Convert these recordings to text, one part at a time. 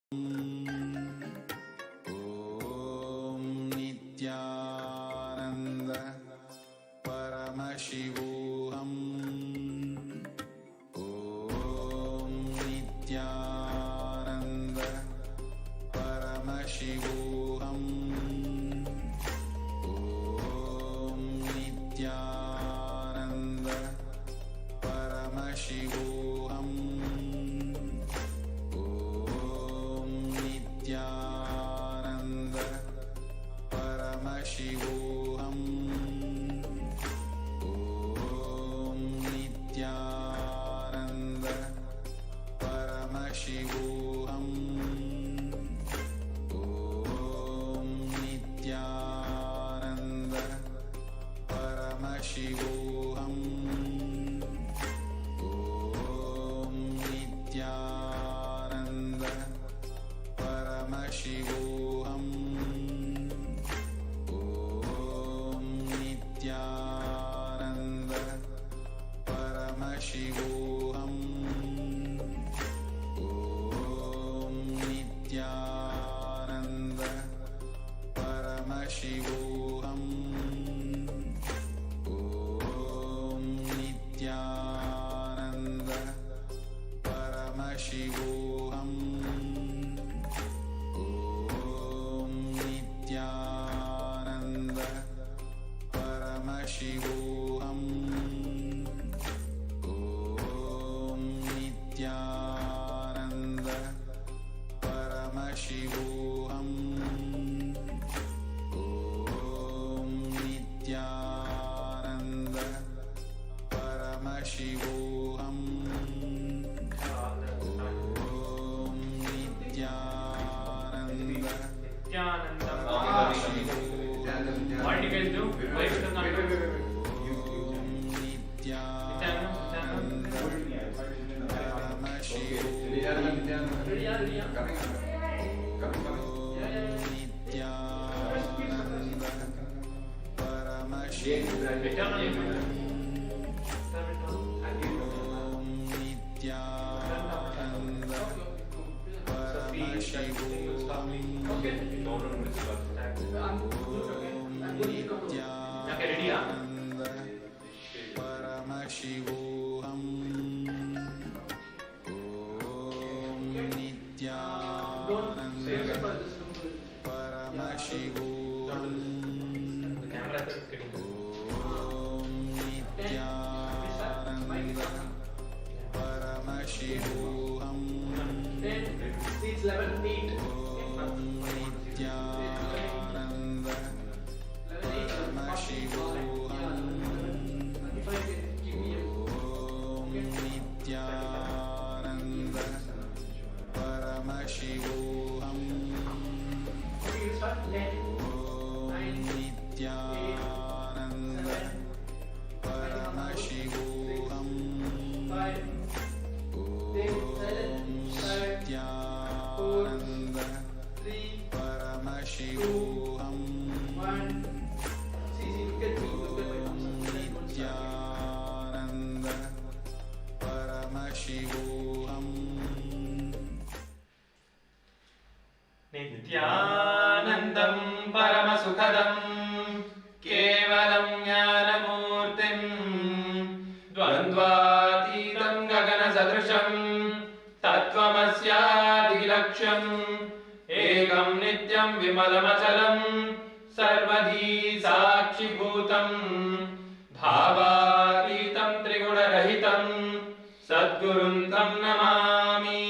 Om Nithyananda Paramashivoham. Om Nithyananda Paramashivoham. Om Nithyananda Paramashivoham. Nithyananda Paramashivoham. Om Nithyananda Paramashivoham. Om Nithyananda Paramashivoham. Om Nithyananda Paramashivoham. Om Nithyananda Paramashivoham. Om Nithyananda Paramashivoham. Om Nithyananda Paramashivoham. Om Nithyananda Paramashivoham. Om Nithyananda Paramashivoham. Om Nithyananda Paramashivoham. Om Nithyananda What you guys do? Why you not do? Okay, ready? Paramashivoham. Om Nithyananda Paramashivoham. The camera is getting Om Nithyananda Paramashivoham. seats 11 feet. Om Nithyananda Paramashivoham. Om Nithyananda Paramashivoham. Om Nithyananda Paramashivoham. Om Nithyananda Paramashivoham. Nithyananda Paramashivoham. Nithyanandam Paramasukhadam Kevalam Jnanamurtim Dvandvatitam Gagana Sadrisham Tattvamasyadilaksham Ekam Nityam Vimalamachalam Sarvadhi Sakshi Bhutam Bhavatitam Triguna-rahitam Sadgurum Tam Namami.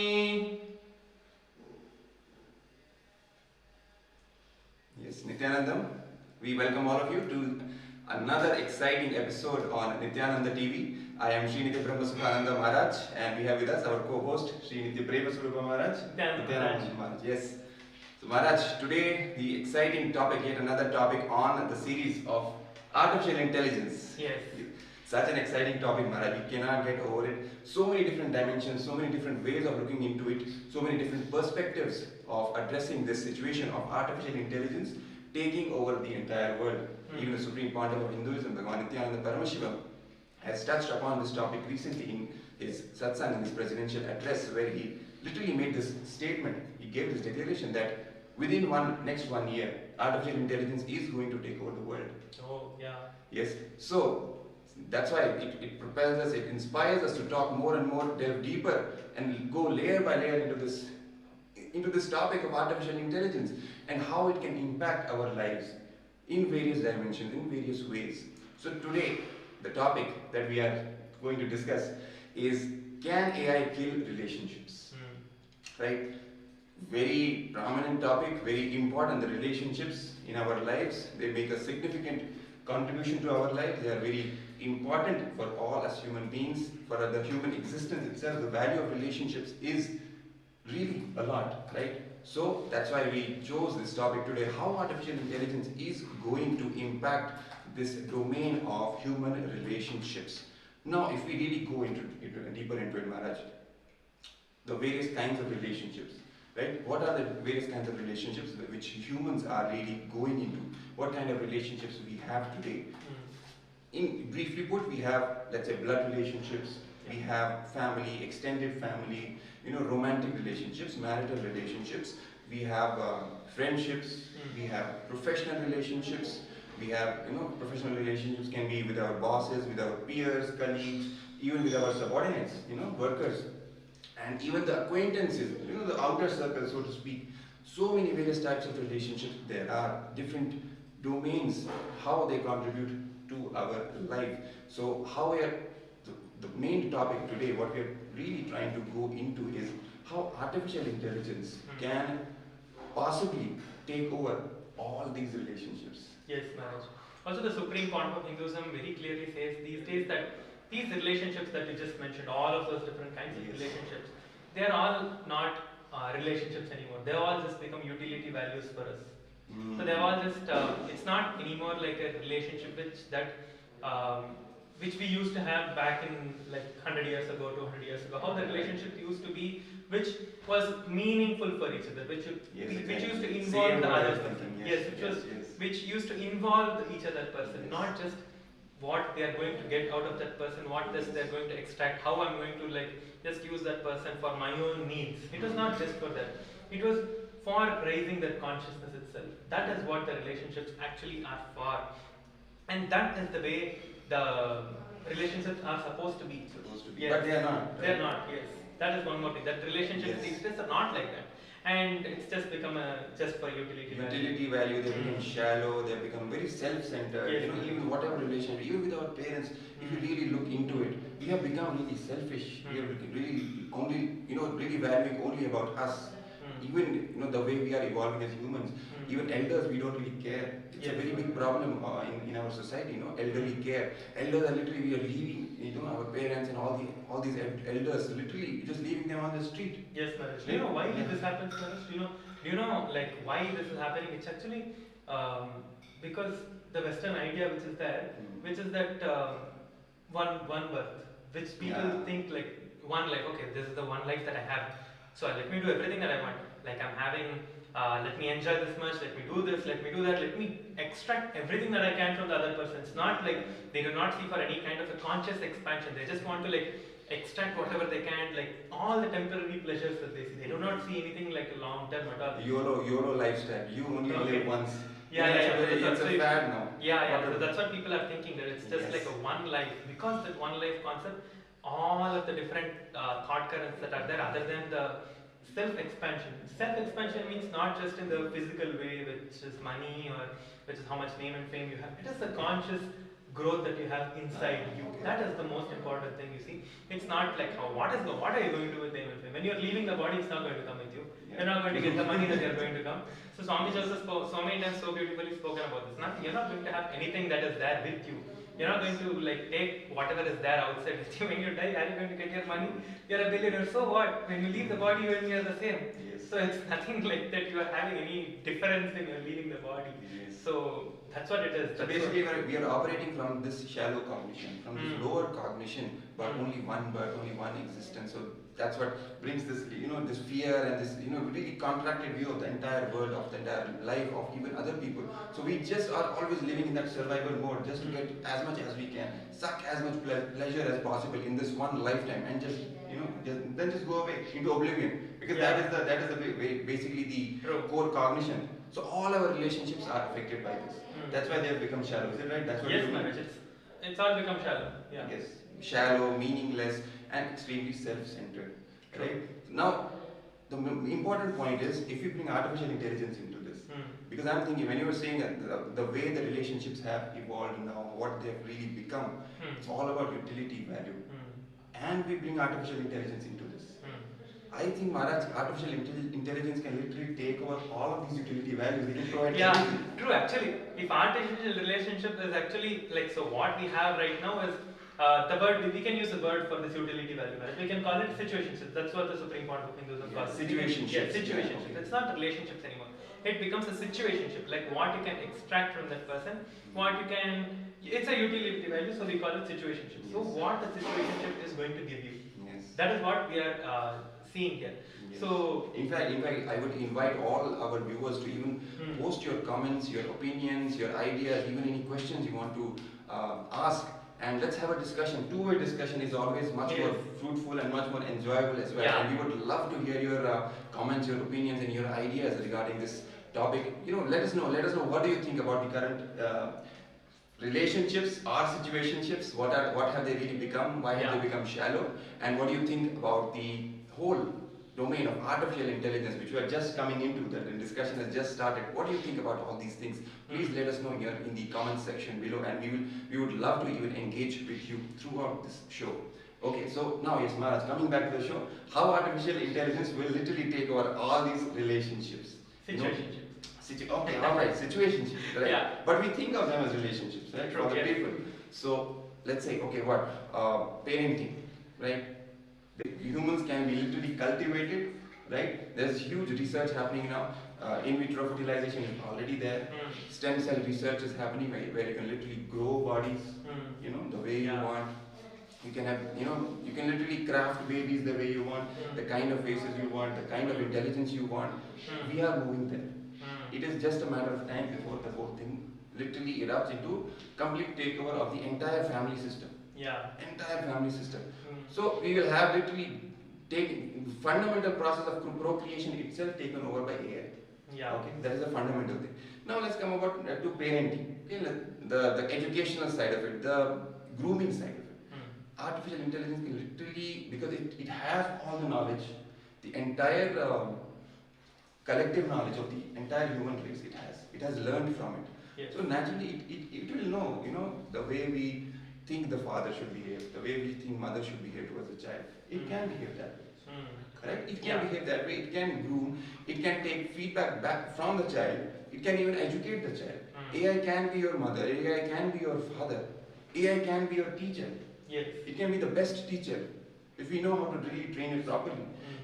Yes, Nithyanandam, we welcome all of you to another exciting episode on Nithyananda TV. I am Srinitya Paramashivoham Maharaj, and we have with us our co-host Srinitya Paramashivoham Maharaj. Nithyananda Maharaj. Yes. So Maharaj, today the exciting topic, yet another topic on the series of artificial intelligence. Yes. Such an exciting topic, Maharaj. We cannot get over it. So many different dimensions, so many different ways of looking into it, so many different perspectives of addressing this situation of artificial intelligence taking over the entire world. Even the Supreme Pontiff of Hinduism, Bhagavan Nithyananda Paramashivam, has touched upon this topic recently in his satsang, in his presidential address, where he literally made this statement. He gave this declaration that within next 1 year, artificial intelligence is going to take over the world. Oh, yeah. Yes. So that's why it propels us, it inspires us to talk more and more, delve deeper, and go layer by layer into this topic of artificial intelligence and how it can impact our lives in various dimensions, in various ways. So today, the topic that we are going to discuss is, can AI kill relationships? Right? Very prominent topic, very important. The relationships in our lives, they make a significant contribution to our lives. They are very important for all as human beings, for the human existence itself. The value of relationships is really a lot, right? So that's why we chose this topic today, how artificial intelligence is going to impact this domain of human relationships. Now, if we really go deeper into it, Maharaj, the various kinds of relationships, right? What are the various kinds of relationships which humans are really going into? What kind of relationships we have today? In briefly put, we have, let's say, blood relationships, we have family, extended family, romantic relationships, marital relationships, we have friendships, we have professional relationships, we have, professional relationships can be with our bosses, with our peers, colleagues, even with our subordinates, workers, and even the acquaintances, the outer circle, so to speak. So many various types of relationships there are, different domains, how they contribute to our life. So how we are, the main topic today, what we are really trying to go into is how artificial intelligence can possibly take over all these relationships. Yes, Maharaj. Also, the Supreme Court of Hinduism very clearly says these days that these relationships that you just mentioned, all of those different kinds of relationships, they are all not relationships anymore. They all just become utility values for us. So they're all just, it's not anymore like a relationship which we used to have back in like 100 years ago, 200 years ago. How the relationship used to be, which was meaningful for each other, which used to involve the other person. Which used to involve each other person, not just what they are going to get out of that person, what they are going to extract, how I'm going to like just use that person for my own needs. It was not just for that. It was for raising that consciousness itself. That is what the relationships actually are for. And that is the way the relationships are supposed to be. Yes. But they are not. Right? They are not, yes. That is one more thing. That relationships these days are not like that. And it's just become just for utility value. They become shallow, they become very self-centered. Even whatever relationship, even with our parents, if you really look into it, we have become really selfish. We are really only, really valuing only about us. Even, the way we are evolving as humans, even elders, we don't really care. It's a very big problem in our society, elderly care. Elders are literally, we are leaving, our parents and all these elders, literally just leaving them on the street. Yes, Maharaj. Do you know why this happens, Maharaj? Do you know like why this is happening? It's actually because the Western idea which is there, which is that one birth, which people think like okay, this is the one life that I have. So let me do everything that I want. Like I'm having, let me enjoy this much, let me do this, let me do that, let me extract everything that I can from the other person. It's not like they do not see for any kind of a conscious expansion. They just want to like extract whatever they can, like all the temporary pleasures that they see. They do not see anything like a long term at all. YOLO lifestyle. You only live once. It's a fad now. So that's what people are thinking, that it's just like a one life. Because that one life concept, all of the different thought currents that are there, other than the self-expansion. Self-expansion means not just in the physical way, which is money or which is how much name and fame you have. It is the conscious growth that you have inside you. That is the most important thing, you see. It's not like what are you going to do with name and fame? When you're leaving the body, it's not going to come with you. You're not going to get the money that you're going to come. So Swami also spoke so many times, so beautifully spoken about this. You're not going to have anything that is there with you. You're not going to like take whatever is there outside with you. When you die, are you going to get your money? You're a billionaire. So what? When you leave the body, you're the same. So it's nothing like that you are having any difference when you're leaving the body. So That's what it is. So basically, we are operating from this shallow cognition, from this lower cognition, but only one existence. So that's what brings this, this fear and this, really contracted view of the entire world, of the entire life of even other people. So we just are always living in that survival mode, just to get as much as we can, suck as much pleasure as possible in this one lifetime, and just, then just go away into oblivion, because that is the way, basically the core cognition. So all our relationships are affected by this. That's why they have become shallow. Is it right? That's what yes, you mean? Maharaj. It's all become shallow. Yeah. Yes, shallow, meaningless, and extremely self-centered. Right? Now, the important point is, if you bring artificial intelligence into this, because I'm thinking, when you were saying that the way the relationships have evolved now, what they've really become, it's all about utility value. And we bring artificial intelligence into this. I think, Maharaj, artificial intelligence can literally take over all of these utility values. They can provide everything. True. Actually, if artificial relationship is actually like, so what we have right now is the bird. We can use the bird for this utility value. Right? We can call it situationship. That's what the Supreme Court of Hinduism calls it. Situationship. Yeah, situationship. It's not relationships anymore. It becomes a situationship, like what you can extract from that person, what you can. It's a utility value, so we call it situationship. So what the situationship is going to give you. Yes. That is what we are seeing here. Yes. So in fact, I would invite all our viewers to even post your comments, your opinions, your ideas, even any questions you want to ask, and let's have a discussion. Two-way discussion is always much more fruitful and much more enjoyable as well. Yeah. And we would love to hear your comments, your opinions, and your ideas regarding this topic. Let us know. What do you think about the current relationships or situationships? What have they really become? Why have they become shallow? And what do you think about the whole domain of artificial intelligence, which we are just coming into? That the discussion has just started. What do you think about all these things? Please let us know here in the comment section below, and we would love to even engage with you throughout this show. Okay, so now yes, Maharaj, coming back to the show, how artificial intelligence will literally take over all these relationships. situationship. Okay, alright, situationship, right? Yeah. But we think of them as relationships, right? True, For the yes. people. So let's say, okay, parenting, right? The humans can be literally cultivated, right? There's huge research happening now. In vitro fertilization is already there. Stem cell research is happening where you can literally grow bodies, the way you want. You can have, you can literally craft babies the way you want, the kind of faces you want, the kind of intelligence you want. We are moving there. It is just a matter of time before the whole thing literally erupts into complete takeover of the entire family system. Yeah. Entire family system. So we will have literally fundamental process of procreation itself taken over by AI. Yeah. Okay, that is a fundamental thing. Now let's come about to parenting. Okay, the educational side of it, the grooming side of it. Artificial intelligence can literally, because it has all the knowledge, the entire collective knowledge of the entire human race. It has learned from it. Yes. So naturally, it will know, the way we think the father should behave, the way we think mother should behave towards the child. It can behave that way. Correct? It can behave that way. It can groom. It can take feedback back from the child. It can even educate the child. AI can be your mother. AI can be your father. AI can be your teacher. Yes. It can be the best teacher if we know how to really train it properly.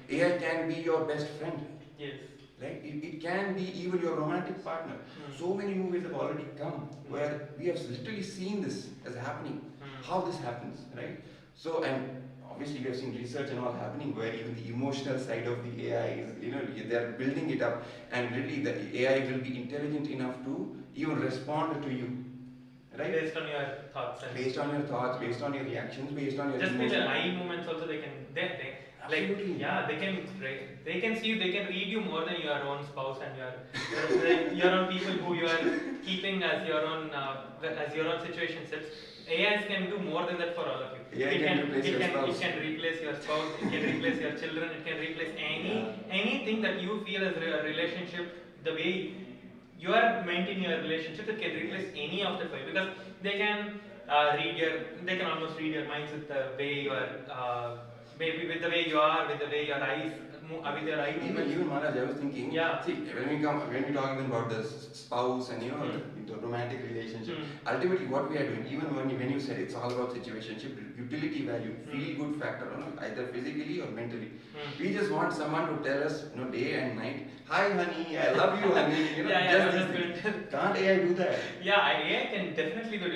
AI can be your best friend. Yes. Right? It can be even your romantic partner. So many movies have already come where we have literally seen this as happening. How this happens, right? So, and obviously we have seen research and all happening where even the emotional side of the AI is, they are building it up, and really the AI will be intelligent enough to even respond to you. Right? Based on your thoughts. Based on your thoughts, based on your reactions, based on your just with emotions. the eye movements also they Absolutely. like, yeah, they can see you, they can read you more than your own spouse and your own people who you are keeping as your own situationships. AIs can do more than that for all of you. AI can replace your spouse. It can replace your spouse, it can replace your children, it can replace anything that you feel as a relationship, the way you are maintaining your relationship, it can replace any of the five, because they can almost read your minds with the way you are maybe with the way you are, with the way your eyes with your eye movements. Even Maharaj, I was thinking, Yeah. see, when we talk even about the spouse and the romantic relationship, ultimately what we are doing, even when you said it's all about situationship, utility value, feel good factor, either physically or mentally. We just want someone to tell us, day and night, hi honey, I love you honey, just these things. Can't AI do that? Yeah, AI can definitely do it.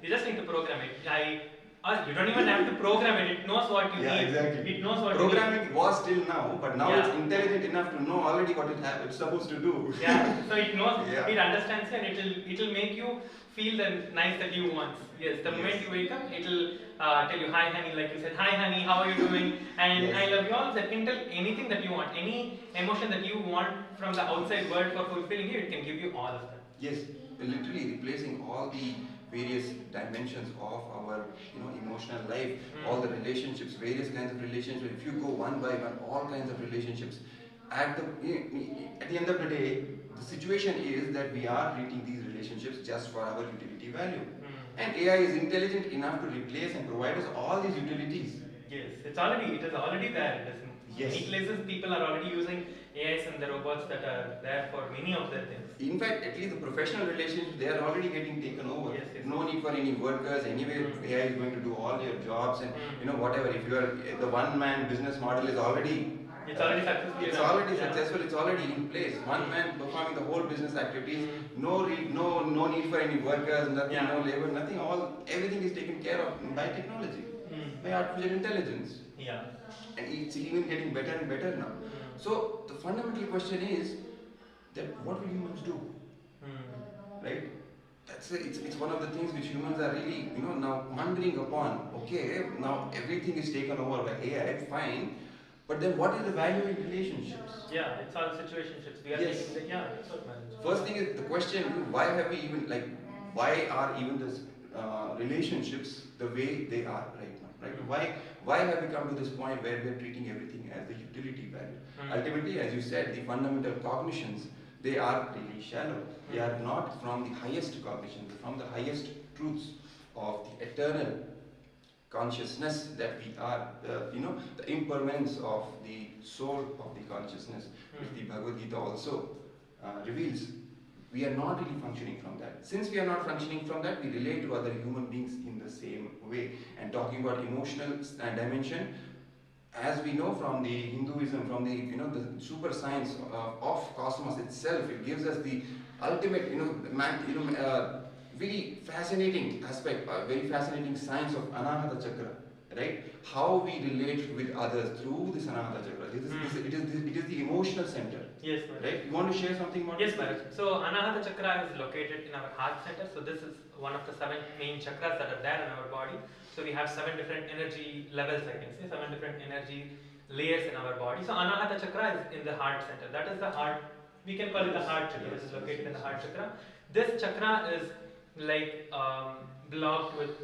You just need to program it. You don't even have to program it. It knows what you need. Yeah, exactly. It knows what Programming you need. was till now, but now Yeah. it's intelligent enough to know already what it's supposed to do. Yeah, so it knows, Yeah. it understands you, and it'll make you feel the nice that you want. Yes, the moment you wake up, it'll tell you hi honey, like you said, hi honey, how are you doing? And Yes. I love you all. That can tell anything that you want, any emotion that you want from the outside world for fulfilling you, it can give you all of that. Yes, literally replacing all the various dimensions of our emotional life, all the relationships, various kinds of relationships. If you go one by one, all kinds of relationships. At the end of the day, the situation is that we are treating these relationships just for our utility value. And AI is intelligent enough to replace and provide us all these utilities. Yes, it is already there. Yes. Many places people are already using AIs and the robots that are there for many of their things. In fact, at least the professional relationships, they are already getting taken over. Yes, yes. No need for any workers. Anyway, AI is going to do all your jobs and whatever. If you are the one-man business model is already. It's already successful. It's already successful. It's already in place. One man performing the whole business activities. No need for any workers. Nothing. No labor. Nothing. Everything is taken care of by technology, by artificial intelligence. Yeah. And it's even getting better and better now. So the fundamental question is that what will humans do? Right? It's one of the things which humans are really now pondering upon. Okay, now everything is taken over by AI, fine, but then what is the value in relationships? Yeah, it's all situationships. We are taking that's what matters. First thing is the question: why have we even why are even this relationships the way they are right now? Right? Why have we come to this point where we are treating everything as the utility value? Ultimately, as you said, the fundamental cognitions, they are really shallow. They are not from the highest cognition, from the highest truths of the eternal consciousness that we are, the impermanence of the soul of the consciousness, which the Bhagavad Gita also reveals. We are not really functioning from that. Since we are not functioning from that, we relate to other human beings in the same way. And talking about emotional dimension, as we know from the Hinduism, from the the super science of cosmos itself, it gives us the ultimate very fascinating aspect, very fascinating science of Anahata Chakra, right? How we relate with others through this Anahata Chakra. It is the emotional center. Yes, Maharaj. Right? You want to share something more? Yes, Maharaj. So Anahata Chakra is located in our heart center. So this is one of the 7 main chakras that are there in our body. So we have 7 different energy levels, I can say, 7 different energy layers in our body. So Anahata Chakra is in the heart center. That is the heart. We can call it the heart chakra. This is located in the heart chakra. This chakra is like blocked with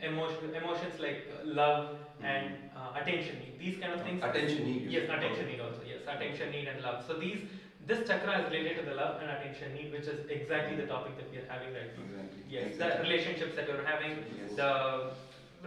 emotions like love and attention need. These kind of things. Attention need. Yes, attention need also. Yes, attention need and love. So this chakra is related to the love and attention need, which is exactly the topic that we are having right now. Exactly. Yes, Exactly. the relationships that you're having, Yes. the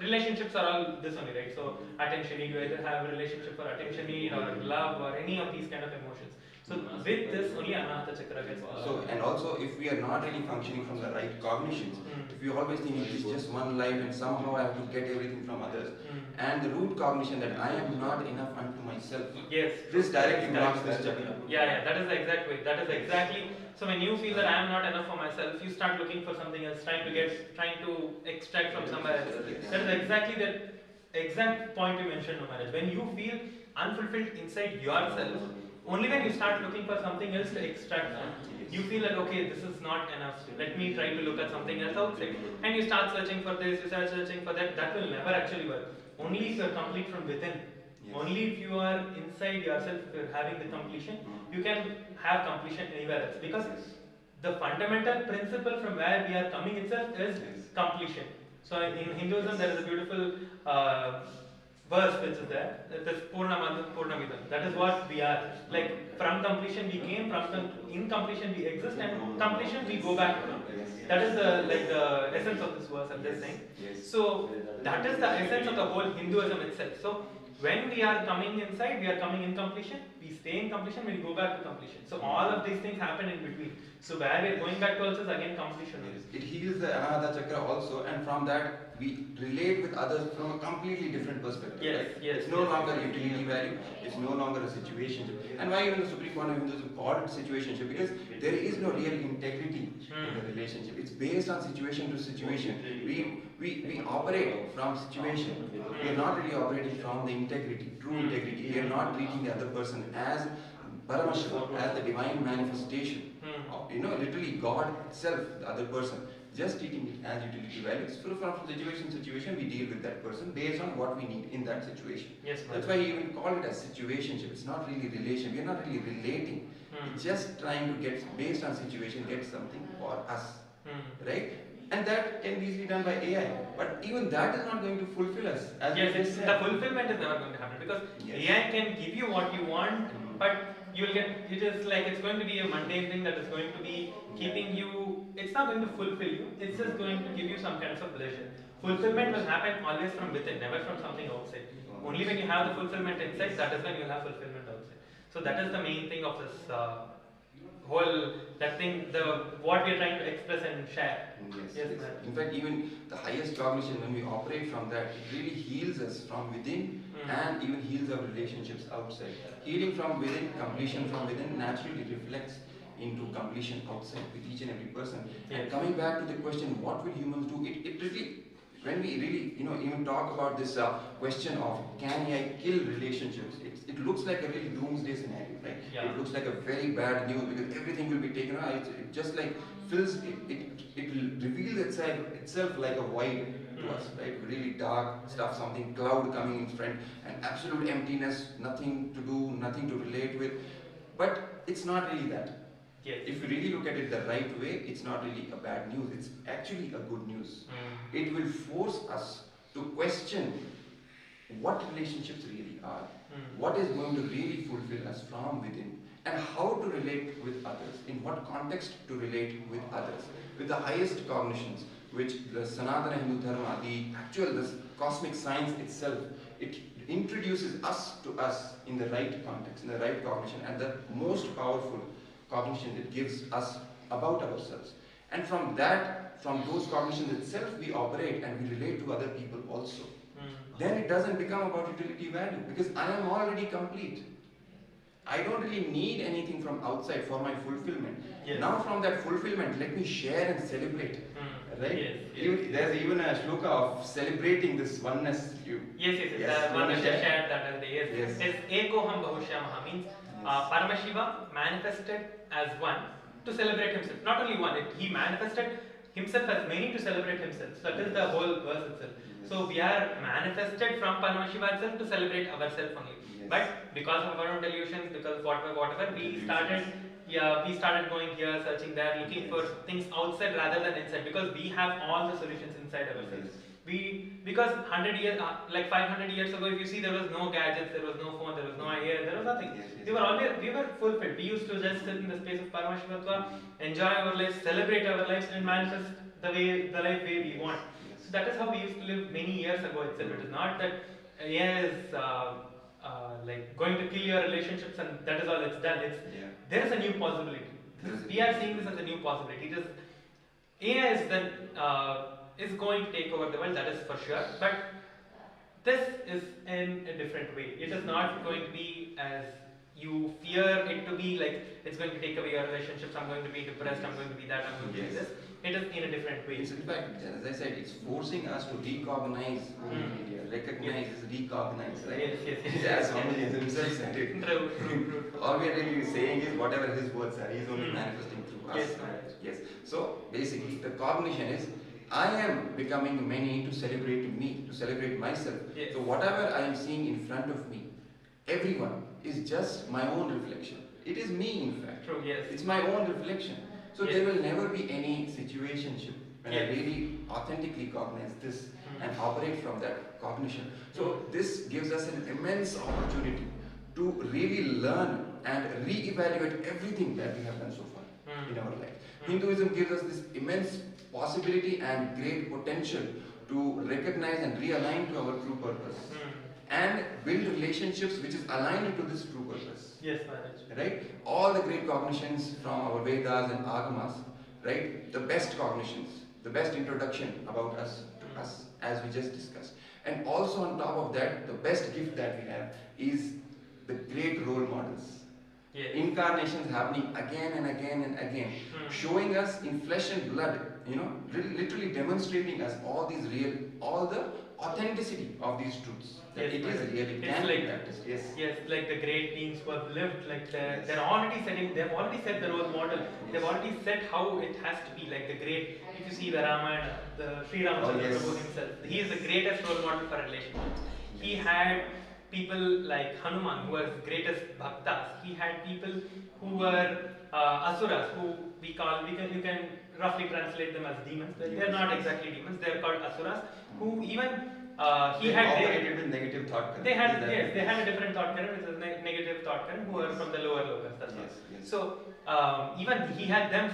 relationships are all this only, right? So attention need, you either have a relationship for attention need or love or any of these kind of emotions. So with this only Anahata Chakra gets and also if we are not really functioning from the right cognitions, if we always think it is just one life and somehow I have to get everything from others, and the root cognition that I am not enough unto myself, yes, this directly blocks this chakra. chakra. Yeah, that is the exact way. That is exactly. So when you feel that I am not enough for myself, you start looking for something else, trying to extract from somewhere else. That is exactly the exact point you mentioned, no marriage. When you feel unfulfilled inside yourself, only when you start looking for something else to extract from, you feel that okay, this is not enough. Let me try to look at something else outside. And you start searching for this, you start searching for that. That will never actually work. Only if you are complete from within. Yes. Only if you are inside yourself, if you are having the completion, you can have completion anywhere else. Because the fundamental principle from where we are coming itself is completion. So in Hinduism, there is a beautiful verse which is there. It is Purnamadu Purnamidam. That is what we are. Like from completion we came, in completion we exist, and completion we go back to. That is the essence of this verse I'm just saying. So that is the essence of the whole Hinduism itself. So when we are coming inside, we are coming in completion, we stay in completion, we go back to completion. So all of these things happen in between. So where we are going back to also is again completion. It heals the Anahata Chakra also, and from that we relate with others from a completely different perspective. Yes, right? yes. It's no longer a utility value, it's no longer a situationship. And why even the Supreme Court of Hindus called it situationship? Because there is no real integrity in the relationship. It's based on situation to situation. We operate from situation. We are not really operating from the integrity, true integrity. We are not treating the other person as Paramashivam, as the divine manifestation. Literally God itself, the other person. Just treating it as utility values. So from situation to situation, we deal with that person based on what we need in that situation. Yes, that's why you even call it as situationship. It's not really relation. We are not really relating. It's just trying to get, based on situation, get something for us. Right? And that can be easily done by AI. But even that is not going to fulfill us. Yes, the fulfillment is never going to happen because AI can give you what you want, but you'll get, it's going to be a mundane thing that is going to be keeping you, it's not going to fulfill you, it's just going to give you some kind of a pleasure. Fulfillment will happen always from within, never from something outside. Only when you have the fulfillment inside, that is when you'll have fulfillment outside. So that is the main thing of this what we are trying to express and share. Yes. In fact, even the highest cognition, when we operate from that, it really heals us from within and even heals our relationships outside. Healing from within, completion from within naturally reflects into completion outside with each and every person. And coming back to the question, what will humans do? It really, when we really, even talk about this question of can AI kill relationships, it looks like a really doomsday scenario, right? Yeah. It looks like a very bad news because everything will be taken away. It just like fills, it reveals itself like a void to us, right? Really dark stuff, something cloud coming in front, and absolute emptiness, nothing to do, nothing to relate with. But it's not really that. Yes. If you really look at it the right way, it's not really a bad news, it's actually a good news. It will force us to question what relationships really are, what is going to really fulfill us from within, and how to relate with others, in what context to relate with others, with the highest cognitions, which the Sanatana Hindu Dharma, this cosmic science itself, it introduces us to us in the right context, in the right cognition, and the most powerful cognition it gives us about ourselves. And from those cognitions itself, we operate and we relate to other people also. Then it doesn't become about utility value because I am already complete. I don't really need anything from outside for my fulfillment. Yes. Now from that fulfillment, let me share and celebrate. Right? Yes. There's even a shloka of celebrating this oneness. Yes. The one which I shared that other day. Yes. It's Ekoham Bahushyamaha means Paramashiva manifested as one to celebrate himself. Not only one, he manifested himself as many to celebrate himself. So that is the whole verse itself. So we are manifested from Paramashiva itself to celebrate ourselves only. But because of our own delusions, because whatever, we started going here, searching there, looking for things outside rather than inside, because we have all the solutions inside ourselves. Because 100 years, like 500 years ago, if you see, there was no gadgets, there was no phone, there was no idea, there was nothing. We were fulfilled. We used to just sit in the space of Paramashivatva, enjoy our lives, celebrate our lives, and manifest the life way we want. So that is how we used to live many years ago itself. It is not that AI is like going to kill your relationships and that is all it's done. There is a new possibility. We are seeing this as a new possibility. AI is going to take over the world, that is for sure. But this is in a different way. It is not going to be as you fear it to be, like it's going to take away your relationships, I'm going to be depressed, I'm going to be that, I'm going to be this. It is in a different way. In fact, as I said, it's forcing us to recognize, recognize, recognize, right? Yes. As Swami himself said it. True. All we are really saying is whatever his words are, he's only manifesting through us. Yes. So basically, the cognition is, I am becoming many to celebrate me, to celebrate myself. Yes. So whatever I am seeing in front of me, everyone is just my own reflection. It is me, in fact. True, yes. It's my own reflection. So there will never be any situationship when I really authentically cognize this. and operate from that cognition. So this gives us an immense opportunity to really learn and re-evaluate everything that we have done so far in our life. Hinduism gives us this immense possibility and great potential to recognize and realign to our true purpose and build relationships which is aligned to this true purpose. Yes, Maharaj. Right? All the great cognitions from our Vedas and Agamas, right? The best cognitions, the best introduction about us to us, as we just discussed. And also on top of that, the best gift that we have is the great role models. Yes. Incarnations happening again and again and again, showing us in flesh and blood, literally demonstrating us all the authenticity of these truths. That Yes, it is real, it it's can like, be practiced. Yes. Yes, like the great beings who have lived, like Yes. they're already setting, they've already set the role model. Yes. They've already set how it has to be. Like the great, if you see the Ramayana, the Sri Ramachandra yes. Prabhu himself, he is the greatest role model for relationships. He had people like Hanuman, who was greatest bhaktas. He had people who were asuras, who you can roughly translate them as demons. They're not exactly demons. They're called asuras, who even he They had operated with negative thought current. they had a different thought current, which is negative thought current, who are from the lower lokas. That's all. So even he had them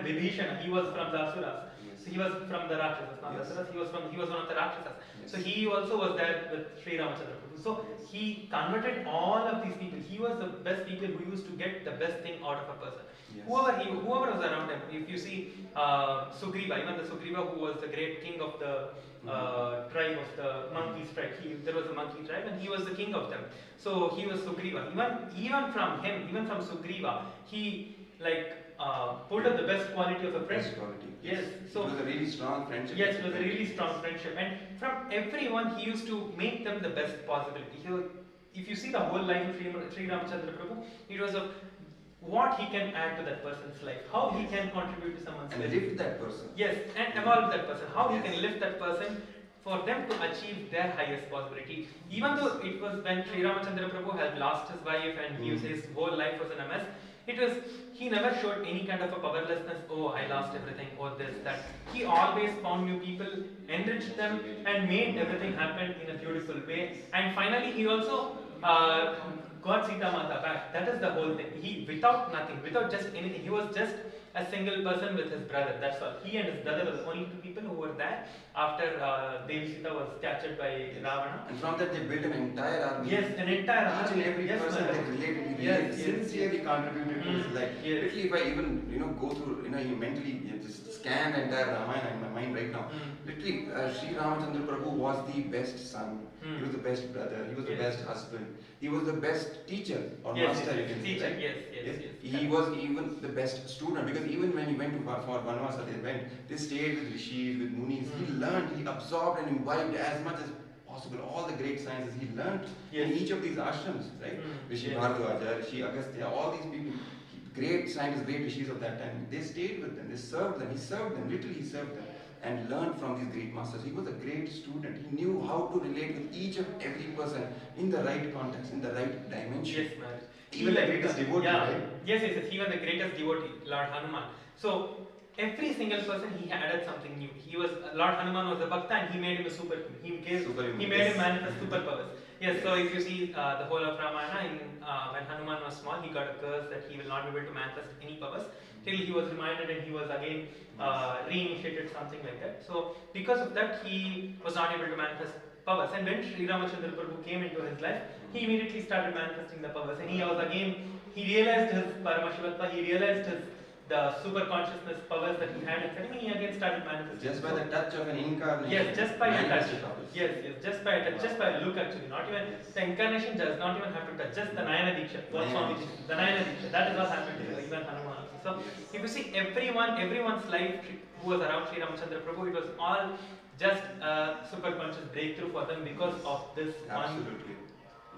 Vibhishana. He was from the asuras. So he was from the Rakshasas, not the asuras. He was one of the Rakshasas. So he also was there with Sri Ramachandra Prabhu. So he converted all of these people. He was the best people who used to get the best thing out of a person. Whoever was around him. If you see Sugriva, even the Sugriva who was the great king of the tribe of the monkey tribe. There was a monkey tribe and he was the king of them. So he was Sugriva. Even from him, even from Sugriva, he pulled up the best quality of a friend. Best quality. Yes. So it was a really strong friendship. yes, it was a really strong friendship, and from everyone he used to make them the best possibility. If you see the whole life of Sri Ramachandra Prabhu, it was of what he can add to that person's life, how he can contribute to someone's life. And lift that person. Yes, and evolve that person, how he can lift that person for them to achieve their highest possibility. Even though it was when Sri Ramachandra Prabhu had lost his wife and his whole life was in a mess, he never showed any kind of a powerlessness, oh I lost everything, or this, that. He always found new people, enriched them, and made everything happen in a beautiful way. And finally he also got Sita Mata back. That is the whole thing. He, without nothing, without just anything, he was just a single person with his brother, that's all. He and his brother were the only two people who were there after Devi Sita was captured by Ravana. And from that they built an entire army. Yes, an entire army. Each and every person they sincerely contributed to his life. Literally, if I even go through, you mentally just scan the entire Ramayana in my mind right now. Literally, Sri Ramachandra Prabhu was the best son. He was the best brother. He was the best husband. He was the best teacher or master. You can say, right? Yes. He was even the best student, because even when he went for Vanvasa, they stayed with rishis, with munis. He learned, he absorbed and imbibed as much as possible all the great sciences. He learned in each of these ashrams, right? Rishi Bhardwaja, Rishi Agastya, all these people, great scientists, great rishis of that time. They stayed with them. They served them. He served them. Literally, he served them. And learned from these great masters. He was a great student. He knew how to relate with each of every person in the right context, in the right dimension. Yes, man. Even the greatest devotee, right? Yes, even the greatest devotee, Lord Hanuman. So every single person he added something new. Lord Hanuman was a bhakta and he made him a superhuman. He made him manifest superpowers. Yes, so if you see the whole of Ramayana, when Hanuman was small, he got a curse that he will not be able to manifest any powers till he was reminded and he was again reinitiated, something like that. So because of that, he was not able to manifest powers. And when Sri Ramachandra Prabhu came into his life, he immediately started manifesting the powers. And he realized his Paramashivoham, he realized the super consciousness powers that he had inside him, and he again started manifesting. Just by the touch of an incarnation. Yes, just by a touch. Yes, just by a touch, just by a look actually. Not even the incarnation does not even have to touch. Just the Nayana Diksha. The Nayana Diksha. That is what happened to even Hanuman. So if you see everyone's life who was around Sri Ramachandra Prabhu, it was all just a super conscious breakthrough for them because of this one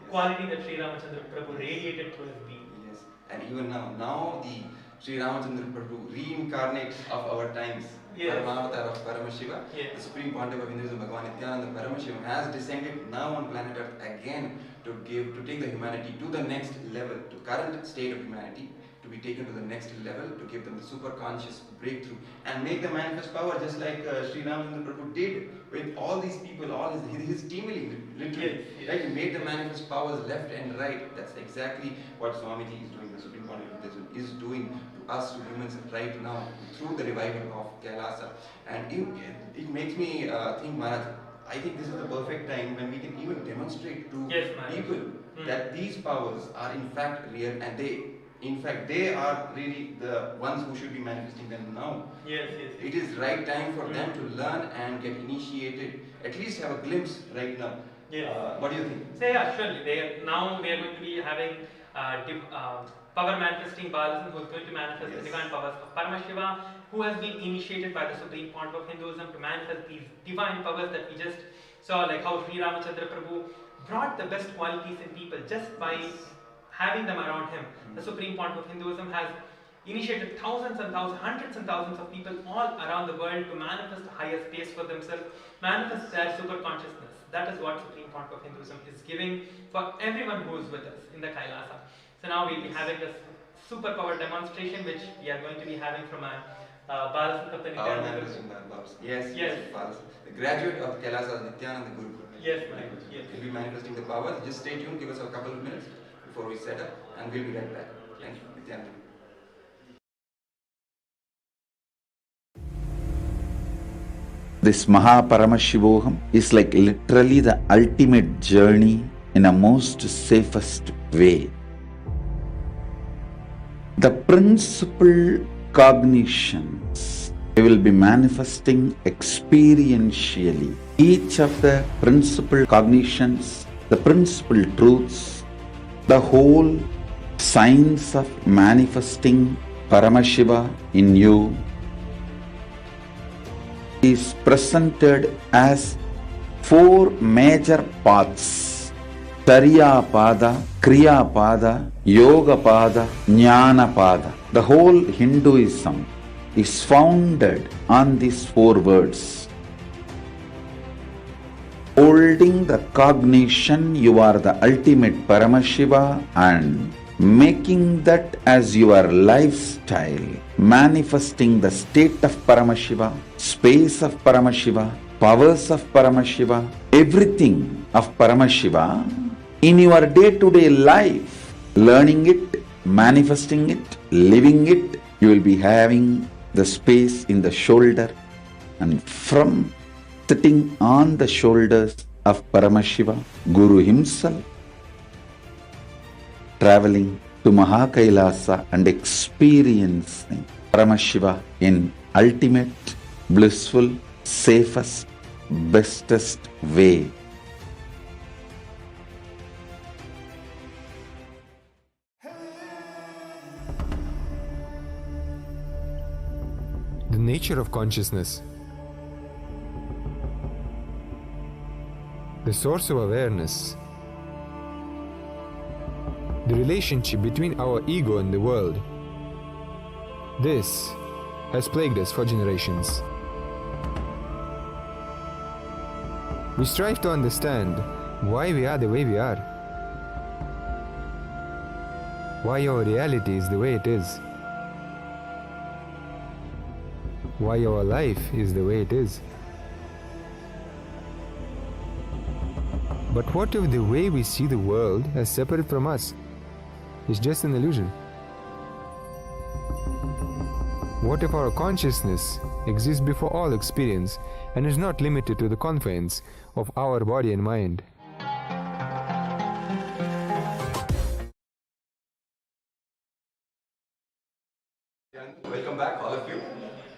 quality that Sri Ramachandra Prabhu radiated through his being. Yes, and even now the Sri Ramachandra Prabhu, reincarnate of our times, Paramavatar of Paramashiva, the Supreme Pontiff of Hinduism, Bhagavan Nithyananda Paramashivam, has descended now on planet Earth again to take the humanity to the next level, to current state of humanity, to to be taken to the next level, to give them the super conscious breakthrough and make the manifest power just like Sri Ramananda Prabhu did with all these people, all his team literally. Yes. Right? He made the manifest powers left and right. That's exactly what Swamiji is doing, the Supreme Pontiff is doing to us, to humans right now through the revival of KAILASA. And it makes me think, Maharaj, I think this is the perfect time when we can even demonstrate to people that these powers are in fact real, and they are really the ones who should be manifesting them now. Yes. It is right time for them to learn and get initiated, at least have a glimpse right now. Yes. What do you think? So yeah, surely. Now we are going to be having power manifesting Balasan, who is going to manifest the divine powers of Paramashiva, who has been initiated by the Supreme Pontiff of Hinduism to manifest these divine powers that we just saw, like how Sri Ramachandra Prabhu brought the best qualities in people just by having them around him. The Supreme Pontiff of Hinduism has initiated thousands and thousands, hundreds and thousands of people all around the world to manifest a higher space for themselves, manifest their super consciousness. That is what Supreme Pontiff of Hinduism is giving for everyone who is with us in the Kailasa. So now we'll be having this superpower demonstration, which we are going to be having from a Balasan of the Nithyananda. Yes. The graduate of KAILASA, Nithyananda Guru. Yes, Maharaj. Yes. We'll be manifesting the powers. Just stay tuned, give us a couple of minutes before we set up, and we'll be right back. Thank you, Nithyananda. This Paramashivoham is like literally the ultimate journey in a most safest way. The principal cognitions we will be manifesting experientially. Each of the principal cognitions, the principal truths, the whole science of manifesting Paramashiva in you is presented as four major paths: Tariya Pada, Kriya Pada, Yoga Pada, Jnana Pada. The whole Hinduism is founded on these four words. Holding the cognition you are the ultimate Paramashiva and making that as your lifestyle, manifesting the state of Paramashiva, space of Paramashiva, powers of Paramashiva, everything of Paramashiva in your day-to-day life, learning it, manifesting it, living it. You will be having the space in the shoulder, and from sitting on the shoulders of Paramashiva, Guru himself, traveling to KAILASA and experiencing Paramashiva in ultimate, blissful, safest, bestest way. The nature of consciousness. The source of awareness. The relationship between our ego and the world. This has plagued us for generations. We strive to understand why we are the way we are, why our reality is the way it is, why our life is the way it is. But what if the way we see the world as separate from us is just an illusion? What if our consciousness exists before all experience and is not limited to the confines of our body and mind? Welcome back, all of you,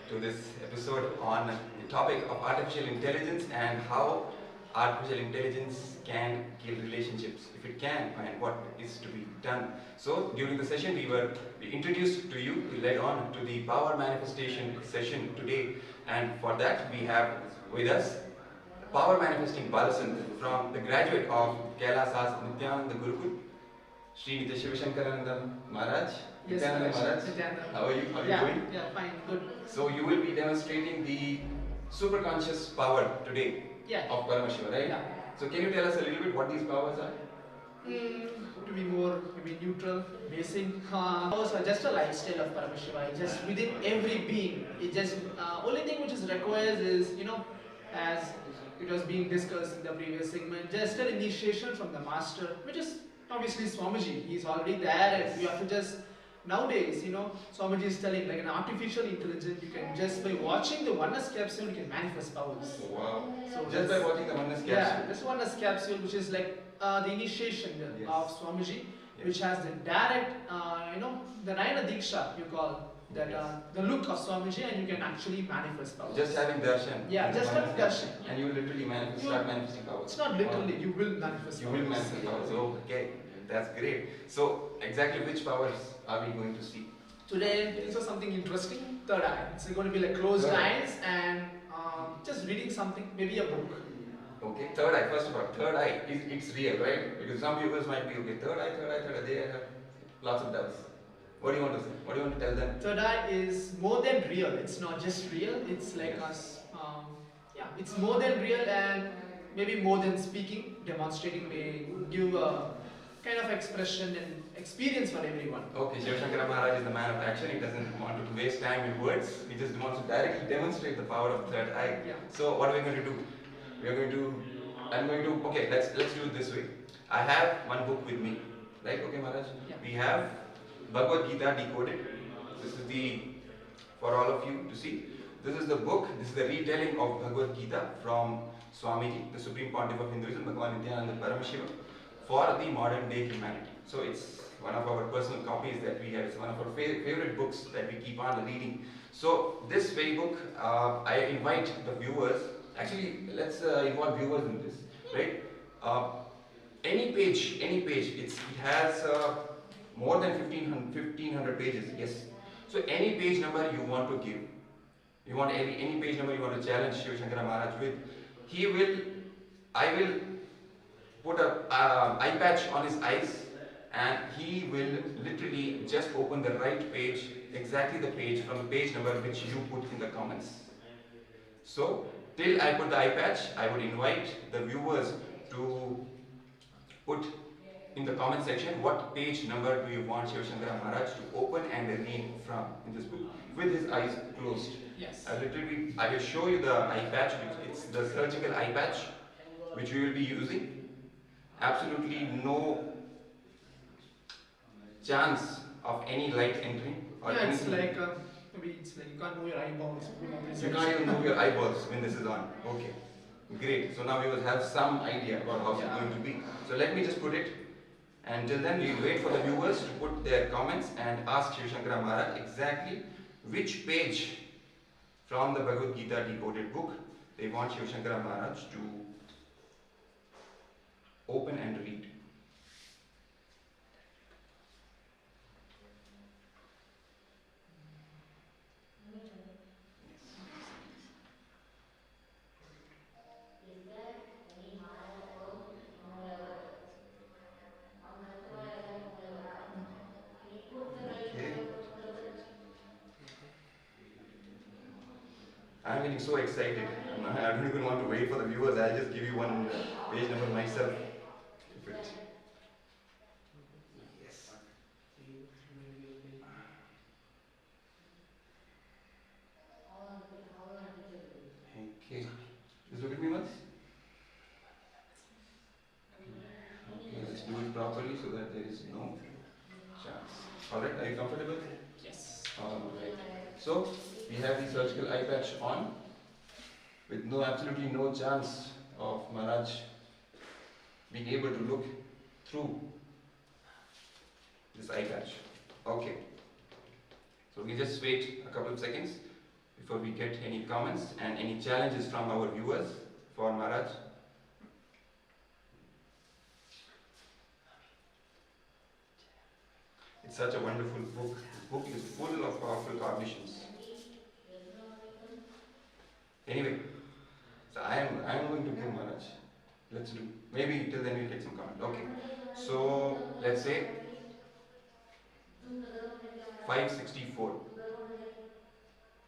to this episode on the topic of artificial intelligence and how artificial intelligence can kill relationships, if it can, and what is to be done. So during the session we introduced to you, we led on to the power manifestation session today, and for that we have with us power manifesting Balasan from the graduate of KAILASA's Nithyananda Gurukul, Sri Nithyananda Maharaj. Yes, Nithyananda Maharaj. Nithyananda. How are you doing? Yeah, fine, good. So you will be demonstrating the super conscious power today Yeah. of Paramashiva, right? Yeah. So can you tell us a little bit what these powers are? To be more maybe neutral, basic. Also, just a lifestyle of Paramashiva. It's just within every being. It just only thing which is requires is as it was being discussed in the previous segment, just an initiation from the master, which is obviously Swamiji. He's already there, and you have to just nowadays, Swamiji is telling like an artificial intelligence. You can just by watching the oneness capsule, you can manifest powers. Wow. So Just by watching the oneness capsule. yeah, this oneness capsule, which is like the initiation Yes. of Swamiji, Yes. which has the direct, the Nayana Diksha, you call that, Yes. the look of Swamiji, and you can actually manifest powers. Just having darshan. Yeah, just having darshan. And you will literally manifest, start manifesting powers. It's not literally, you will manifest You powers. will manifest powers. Okay, that's great. So, exactly which powers are we going to see? Today, this was something interesting. Third eye. It's going to be like closed Third eye. eyes and just reading something, maybe a book. Okay, third eye. First of all, third eye it's real, right? Because some viewers might be okay. Third eye. They have lots of doubts. What do you want to say? What do you want to tell them? Third eye is more than real. It's not just real. It's like us. It's more than real and maybe more than speaking, demonstrating may give a kind of expression and experience for everyone. Okay, Shiva Shankara Maharaj is the man of action. He doesn't want to waste time in words. He just wants to directly demonstrate the power of third eye. Yeah. So what are we going to do? Okay, let's do it this way. I have one book with me, right? Okay, Maharaj? Yeah. We have Bhagavad Gita decoded. This is for all of you to see. This is the book, this is the retelling of Bhagavad Gita from Swamiji, the Supreme Pontiff of Hinduism, Bhagavan Nithyananda Paramashivam, for the modern day humanity. So it's one of our personal copies that we have. It's one of our favorite books that we keep on reading. So this very book, I invite the viewers. Actually, let's involve viewers in this, right? Any page, it has more than 1500 pages, yes. So any page number you want to give, any page number you want to challenge Shiva Shankara Maharaj with, I will put a eye patch on his eyes, and he will literally just open the right page, exactly the page from the page number which you put in the comments. So till I put the eye patch, I would invite the viewers to put in the comment section what page number do you want Shiva Shankara Maharaj to open and read from in this book with his eyes closed. Yes. I will show you the eye patch. It's the surgical eye patch which we will be using. Absolutely no chance of any light entering or Yeah, it's anything. like maybe it's like you can't move your eyeballs. You can't even move your eyeballs when this is on. Okay, great. So now we will have some idea about how it's going to be. So let me just put it. Until then, we will wait for the viewers to put their comments and ask Shiva Shankara Maharaj exactly which page from the Bhagavad Gita decoded book they want Shiva Shankara Maharaj to open and read. I'm getting so excited. I don't even want to wait for the viewers. I'll just give you one page number myself. Yes. Okay. Just look at me once. Okay, let's do it properly so that there is no chance. Alright, are you comfortable? Yes. Alright. So, we have the surgical eye patch on with absolutely no chance of Maharaj being able to look through this eye patch. Okay. So we just wait a couple of seconds before we get any comments and any challenges from our viewers for Maharaj. It's such a wonderful book. The book is full of powerful cognitions. Anyway, so I am going to give Maharaj. Let's do. Maybe till then we'll get some comment. Okay. So let's say 564.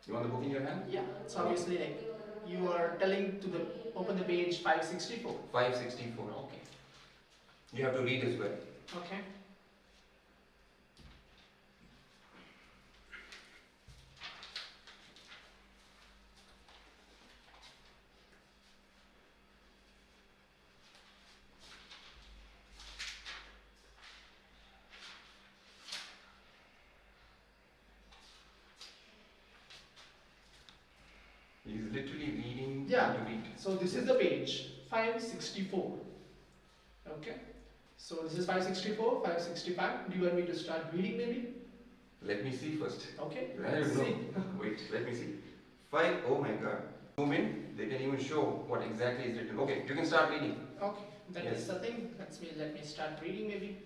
You want the book in your hand? Yeah. It's obviously like you are telling to open the page 564. 564. Okay. You have to read as well. Okay. He is literally reading Yeah. to read. So this is the page 564. Okay. So this is 564, 565. Do you want me to start reading maybe? Let me see first. Okay. I don't know. Wait, let me see. 5, oh my god. Zoom in, they can even show what exactly is written. Okay, you can start reading. Okay. That Yes. is the thing. Let me start reading maybe.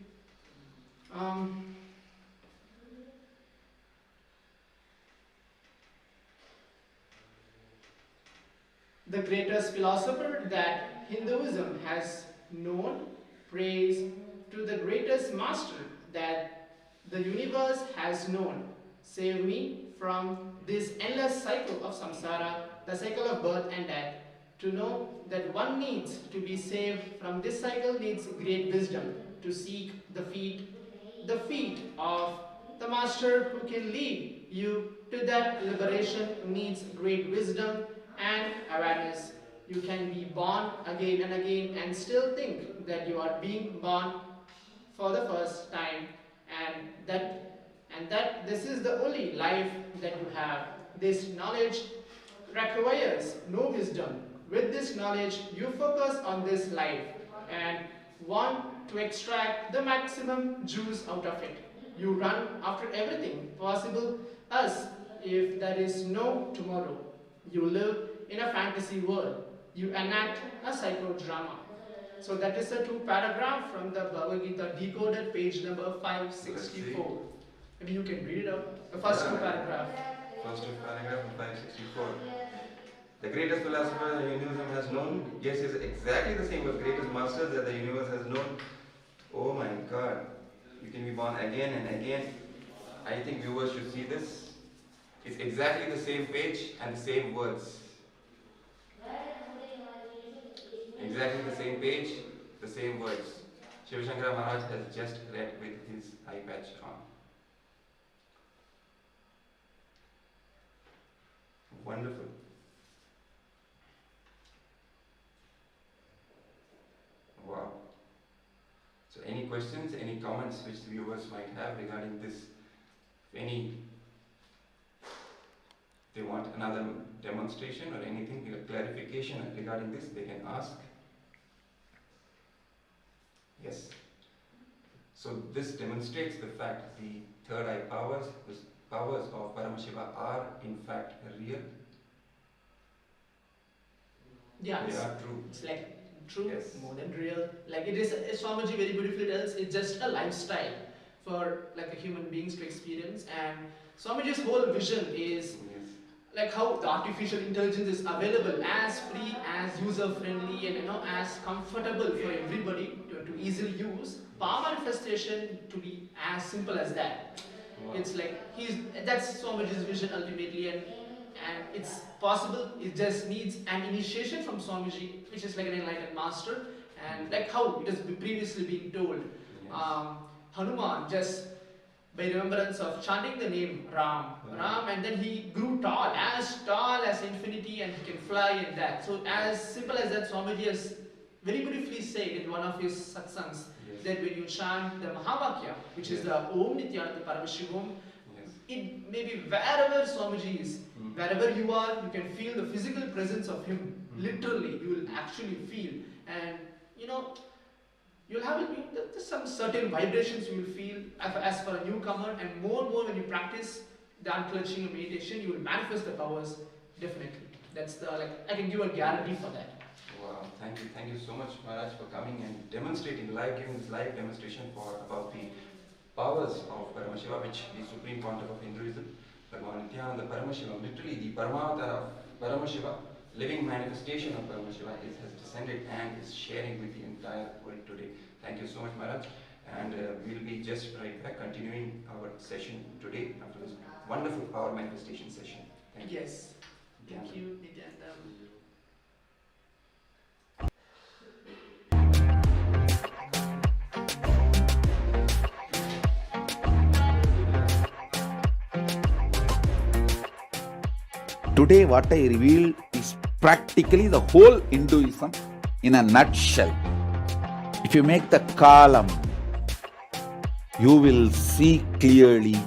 The greatest philosopher that Hinduism has known prays to the greatest master that the universe has known. Save me from this endless cycle of samsara, the cycle of birth and death. To know that one needs to be saved from this cycle needs great wisdom. To seek the feet of the master who can lead you to that liberation needs great wisdom and awareness. You can be born again and again and still think that you are being born for the first time, and that this is the only life that you have. This knowledge requires no wisdom. With this knowledge, you focus on this life and want to extract the maximum juice out of it. You run after everything possible as if there is no tomorrow. You live in a fantasy world. You enact a psychodrama. So that is the two paragraph from the Bhagavad Gita decoded, page number 564. Maybe you can read it out. The first two paragraph. First paragraph of 564. The greatest philosopher the universe has known. Yes, is exactly the same as greatest master that the universe has known. Oh my god. You can be born again and again. I think viewers should see this. It's exactly the same page and the same words. Exactly the same page, the same words. Shiva Shankara Maharaj has just read with his eye patch on. Wonderful. Wow. So any questions, any comments which the viewers might have regarding this? If they want another demonstration or anything, clarification regarding this, they can ask. Yes. So this demonstrates the fact the third eye powers, the powers of Paramashiva are in fact real. Yeah, They are true. it's like true, Yes. more than real. Like it is, as Swamiji very beautifully tells, it's just a lifestyle for like a human beings to experience. And Swamiji's whole vision is Yes. like how the artificial intelligence is available as free, as user friendly, and as comfortable for everybody to easily use. Power manifestation to be as simple as that. Wow. It's like that's Swamiji's vision ultimately, and it's possible. It just needs an initiation from Swamiji, which is like an enlightened master, and like how it has been previously been told. Yes. Hanuman just by remembrance of chanting the name Ram, and then he grew tall as infinity, and he can fly and that. So as simple as that, Swamiji has very briefly said in one of his satsangs that when you chant the Mahavakya, which is the Om Nithyananda Paramashivoham, it may be wherever Swamiji is, wherever you are, you can feel the physical presence of him. Literally, you will actually feel, and you'll have there's some certain vibrations you will feel as for a newcomer, and more when you practice the unclenching meditation, you will manifest the powers definitely. That's I can give a guarantee for that. Wow, thank you so much, Maharaj, for coming and demonstrating giving this live demonstration about the powers of Paramashiva, which the Supreme Pontiff of Hinduism, Bhagavan Nithyananda Paramashivam, literally the Paramatara of Paramashiva, living manifestation of Paramashiva, has descended and is sharing with the entire world today. Thank you so much, Maharaj, and we'll be just right back continuing our session today after this wonderful power manifestation session. Thank you. Yes. Thank you, Nithyananda. Today, what I revealed is practically the whole Hinduism in a nutshell. If you make the column, you will see clearly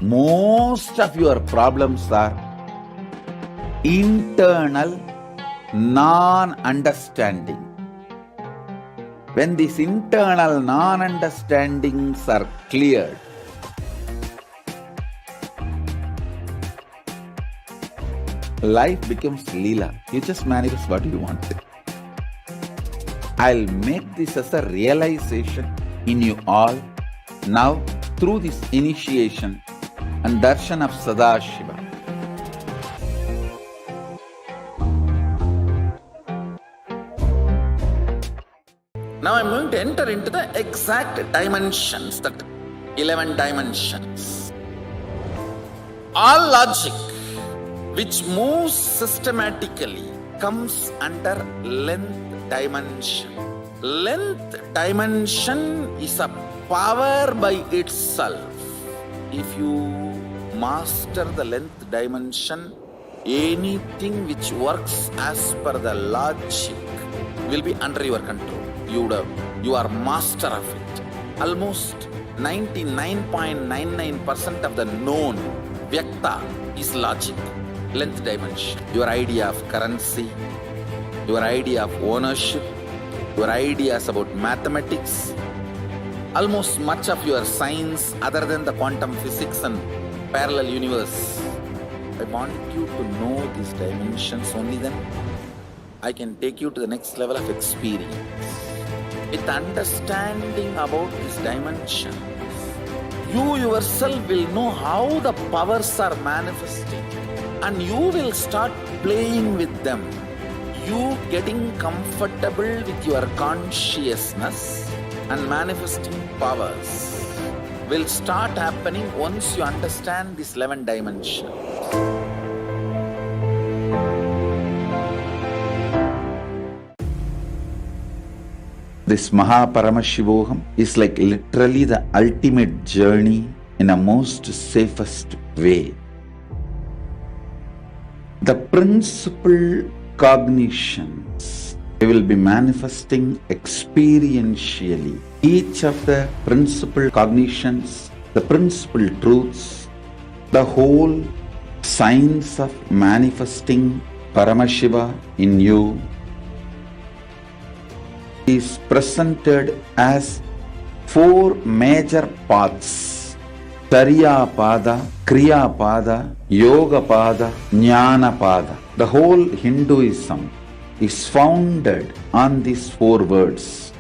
most of your problems are internal non-understanding. When these internal non-understandings are cleared, life becomes Leela. You just manifest what you want. I'll make this as a realization in you all now through this initiation and darshan of Sadashiva. Now I'm going to enter into the exact dimensions, that 11 dimensions. All logic which moves systematically comes under length dimension. Length dimension is a power by itself. If you master the length dimension, anything which works as per the logic will be under your control. You are master of it. Almost 99.99% of the known Vyakta is logic, length dimension. Your idea of currency, your idea of ownership, your ideas about mathematics, almost much of your science other than the quantum physics and parallel universe. I want you to know these dimensions, only then I can take you to the next level of experience. With understanding about these dimensions, you yourself will know how the powers are manifesting, and you will start playing with them. You getting comfortable with your consciousness and manifesting powers will start happening once you understand these 11 dimensions. This Paramashivoham is like literally the ultimate journey in a most safest way. The principal cognitions will be manifesting experientially. Each of the principal cognitions, the principal truths, the whole science of manifesting Paramashiva in you is presented as 4 major paths: Tariya Pada, Kriya Pada, Yoga Pada, Jnana Pada. The whole Hinduism is founded on these 4 words.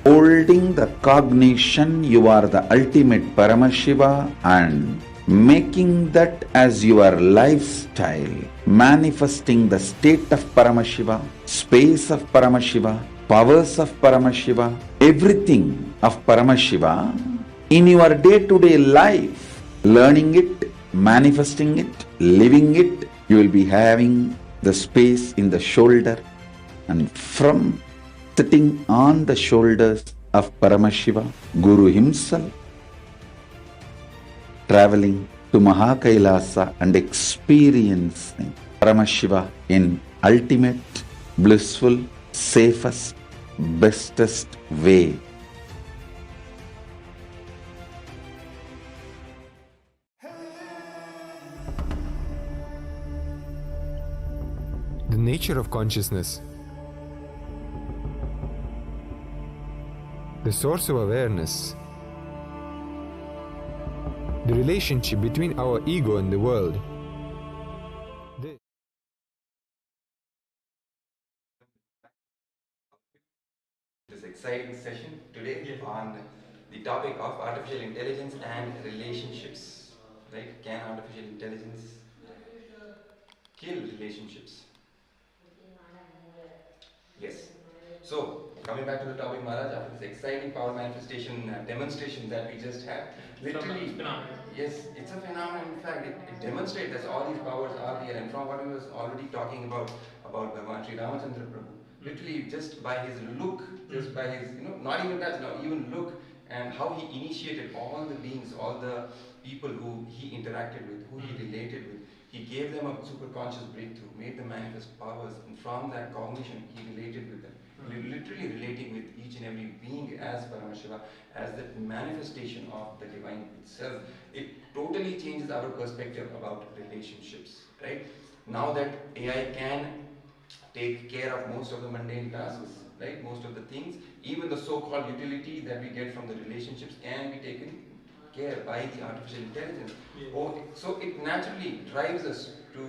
Holding the cognition you are the ultimate Paramashiva and making that as your lifestyle, manifesting the state of Paramashiva, space of Paramashiva, powers of Paramashiva, everything of Paramashiva in your day-to-day life, learning it, manifesting it, living it. You will be having the space in the shoulder, and from sitting on the shoulders of Paramashiva, Guru himself, traveling to KAILASA and experiencing Paramashiva in ultimate, blissful, safest, bestest way. The nature of consciousness, the source of awareness, the relationship between our ego and the world. This exciting session today on the topic of artificial intelligence and relationships. Right? Can artificial intelligence kill relationships? Yes. So, coming back to the topic, Maharaj, after this exciting power manifestation demonstration that we just had, literally, yes, it's a phenomenon. In fact, it demonstrates that all these powers are here, and from what we was already talking about Bhagavan Sri Ramachandra Prabhu, literally just by his look, just by his, not even touch, not even look, and how he initiated all the beings, all the people who he interacted with, who he related with. He gave them a superconscious breakthrough, made them manifest powers, and from that cognition, he related with them. Literally relating with each and every being as Paramashiva, as the manifestation of the divine itself. It totally changes our perspective about relationships, right? Now that AI can take care of most of the mundane tasks, right? Most of the things, even the so-called utility that we get from the relationships can be taken care by the artificial intelligence. Yes. Oh, so it naturally drives us to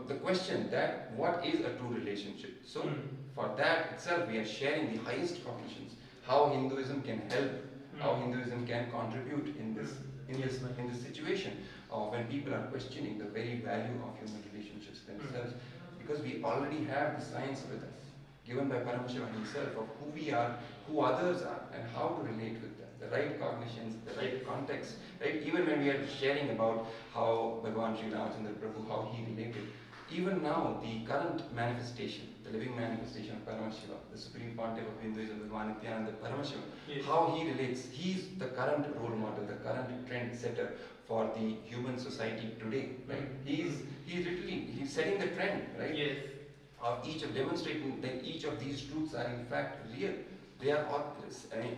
the question that what is a true relationship? So for that itself we are sharing the highest cognitions, how Hinduism can help, how Hinduism can contribute in this situation of when people are questioning the very value of human relationships themselves, because we already have the science with us, given by Paramashiva himself, of who we are, who others are, and how to relate with them, the right cognitions, the right context, right? Even when we are sharing about how Bhagavan Sri Ramachandra Prabhu, how he related, even now the current manifestation, the living manifestation of Paramashiva, the Supreme Pontiff of Hinduism, Bhagavan Nithyananda Paramashivam, how he relates, he's the current role model, the current trend setter for the human society today, right? He's setting the trend, right? Yes. Of each of demonstrating that each of these truths are in fact real. They are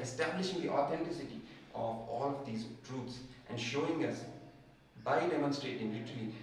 establishing the authenticity of all of these truths and showing us by demonstrating literally